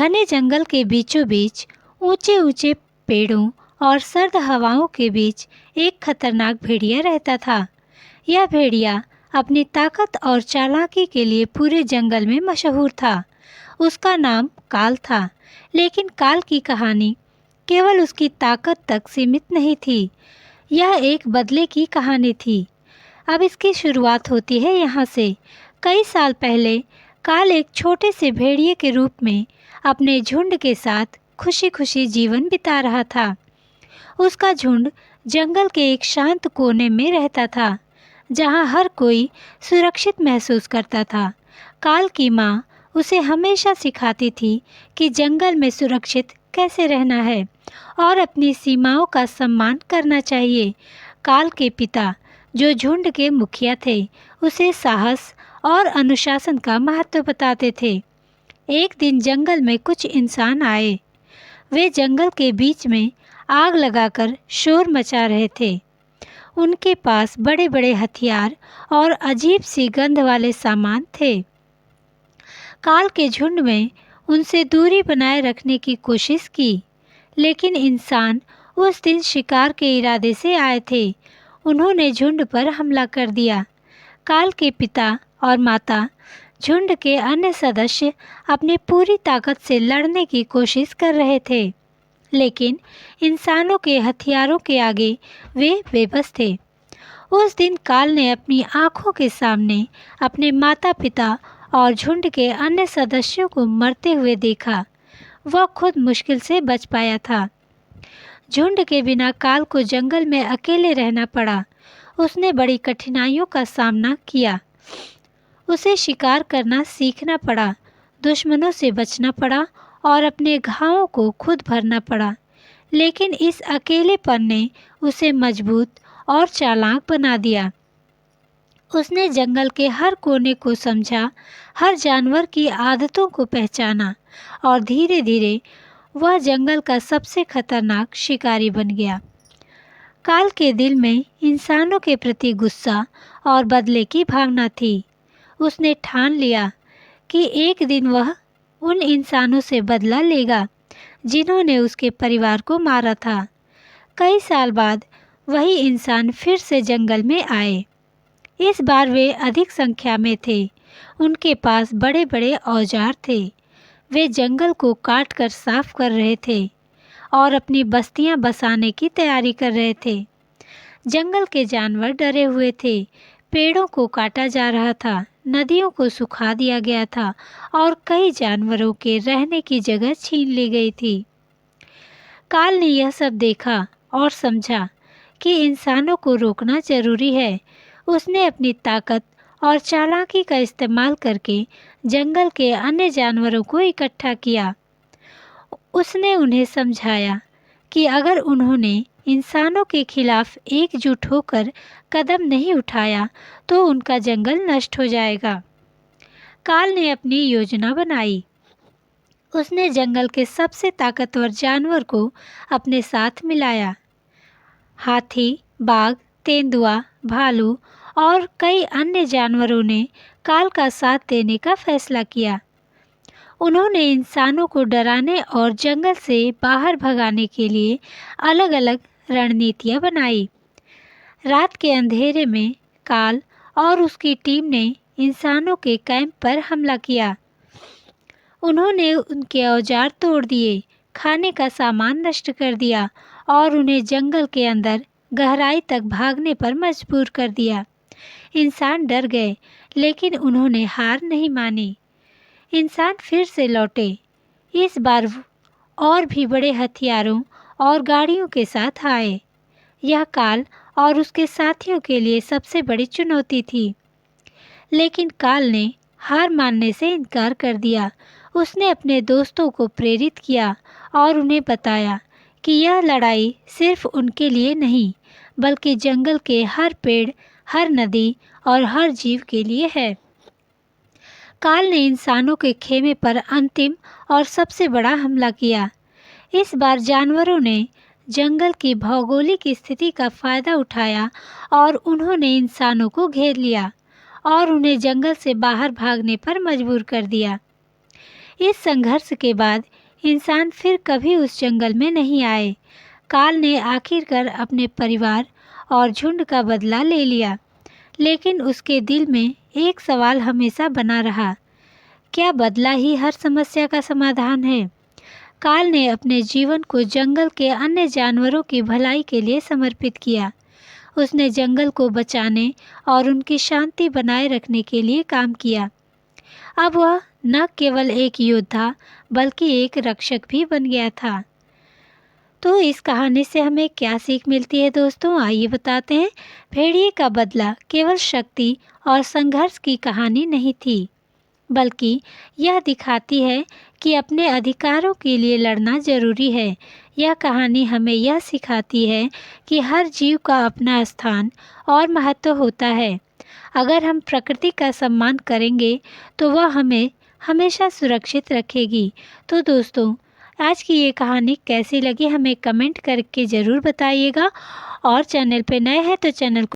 घने जंगल के बीचों बीच ऊंचे ऊंचे पेड़ों और सर्द हवाओं के बीच एक खतरनाक भेड़िया रहता था। यह भेड़िया अपनी ताकत और चालाकी के लिए पूरे जंगल में मशहूर था। उसका नाम काल था, लेकिन काल की कहानी केवल उसकी ताकत तक सीमित नहीं थी। यह एक बदले की कहानी थी। अब इसकी शुरुआत होती है यहाँ से। कई साल पहले काल एक छोटे से भेड़िए के रूप में अपने झुंड के साथ खुशी खुशी जीवन बिता रहा था। उसका झुंड जंगल के एक शांत कोने में रहता था, जहाँ हर कोई सुरक्षित महसूस करता था। काल की माँ उसे हमेशा सिखाती थी कि जंगल में सुरक्षित कैसे रहना है और अपनी सीमाओं का सम्मान करना चाहिए। काल के पिता, जो झुंड के मुखिया थे, उसे साहस और अनुशासन का महत्व बताते थे। एक दिन जंगल में कुछ इंसान आए। वे जंगल के बीच में आग लगाकर शोर मचा रहे थे। उनके पास बड़े बड़े हथियार और अजीब सी गंध वाले सामान थे। काल के झुंड में उनसे दूरी बनाए रखने की कोशिश की, लेकिन इंसान उस दिन शिकार के इरादे से आए थे। उन्होंने झुंड पर हमला कर दिया। काल के पिता और माता झुंड के अन्य सदस्य अपनी पूरी ताकत से लड़ने की कोशिश कर रहे थे, लेकिन इंसानों के हथियारों के आगे वे बेबस थे। उस दिन काल ने अपनी आंखों के सामने अपने माता पिता और झुंड के अन्य सदस्यों को मरते हुए देखा। वह खुद मुश्किल से बच पाया था। झुंड के बिना काल को जंगल में अकेले रहना पड़ा। उसने बड़ी कठिनाइयों का सामना किया। उसे शिकार करना सीखना पड़ा, दुश्मनों से बचना पड़ा और अपने घावों को खुद भरना पड़ा। लेकिन इस अकेलेपन ने उसे मजबूत और चालाक बना दिया। उसने जंगल के हर कोने को समझा, हर जानवर की आदतों को पहचाना और धीरे धीरे वह जंगल का सबसे खतरनाक शिकारी बन गया। काल के दिल में इंसानों के प्रति गुस्सा और बदले की भावना थी। उसने ठान लिया कि एक दिन वह उन इंसानों से बदला लेगा जिन्होंने उसके परिवार को मारा था। कई साल बाद वही इंसान फिर से जंगल में आए। इस बार वे अधिक संख्या में थे। उनके पास बड़े बड़े औजार थे। वे जंगल को काट कर साफ कर रहे थे और अपनी बस्तियां बसाने की तैयारी कर रहे थे। जंगल के जानवर डरे हुए थे। पेड़ों को काटा जा रहा था, नदियों को सुखा दिया गया था और कई जानवरों के रहने की जगह छीन ली गई थी। काल ने यह सब देखा और समझा कि इंसानों को रोकना जरूरी है। उसने अपनी ताकत और चालाकी का इस्तेमाल करके जंगल के अन्य जानवरों को इकट्ठा किया। उसने उन्हें समझाया कि अगर उन्होंने इंसानों के खिलाफ एकजुट होकर कदम नहीं उठाया तो उनका जंगल नष्ट हो जाएगा। काल ने अपनी योजना बनाई। उसने जंगल के सबसे ताकतवर जानवर को अपने साथ मिलाया। हाथी, बाघ, तेंदुआ, भालू और कई अन्य जानवरों ने काल का साथ देने का फैसला किया। उन्होंने इंसानों को डराने और जंगल से बाहर भगाने के लिए अलग अलग रणनीतियां बनाई। रात के अंधेरे में काल और उसकी टीम ने इंसानों के कैंप पर हमला किया। उन्होंने उनके औजार तोड़ दिए, खाने का सामान नष्ट कर दिया और उन्हें जंगल के अंदर गहराई तक भागने पर मजबूर कर दिया। इंसान डर गए, लेकिन उन्होंने हार नहीं मानी। इंसान फिर से लौटे, इस बार और भी बड़े हथियारों और गाड़ियों के साथ आए। यह काल और उसके साथियों के लिए सबसे बड़ी चुनौती थी, लेकिन काल ने हार मानने से इनकार कर दिया। उसने अपने दोस्तों को प्रेरित किया और उन्हें बताया कि यह लड़ाई सिर्फ उनके लिए नहीं, बल्कि जंगल के हर पेड़, हर नदी और हर जीव के लिए है। काल ने इंसानों के खेमे पर अंतिम और सबसे बड़ा हमला किया। इस बार जानवरों ने जंगल की भौगोलिक स्थिति का फायदा उठाया और उन्होंने इंसानों को घेर लिया और उन्हें जंगल से बाहर भागने पर मजबूर कर दिया। इस संघर्ष के बाद इंसान फिर कभी उस जंगल में नहीं आए। काल ने आखिरकार अपने परिवार और झुंड का बदला ले लिया, लेकिन उसके दिल में एक सवाल हमेशा बना रहा, क्या बदला ही हर समस्या का समाधान है? काल ने अपने जीवन को जंगल के अन्य जानवरों की भलाई के लिए समर्पित किया। उसने जंगल को बचाने और उनकी शांति बनाए रखने के लिए काम किया। अब वह न केवल एक योद्धा बल्कि एक रक्षक भी बन गया था। तो इस कहानी से हमें क्या सीख मिलती है दोस्तों, आइए बताते हैं। भेड़िए का बदला केवल शक्ति और संघर्ष की कहानी नहीं थी, बल्कि यह दिखाती है कि अपने अधिकारों के लिए लड़ना जरूरी है। यह कहानी हमें यह सिखाती है कि हर जीव का अपना स्थान और महत्व होता है। अगर हम प्रकृति का सम्मान करेंगे तो वह हमें हमेशा सुरक्षित रखेगी। तो दोस्तों, आज की ये कहानी कैसी लगी हमें कमेंट करके ज़रूर बताइएगा, और चैनल पे नए हैं तो चैनल को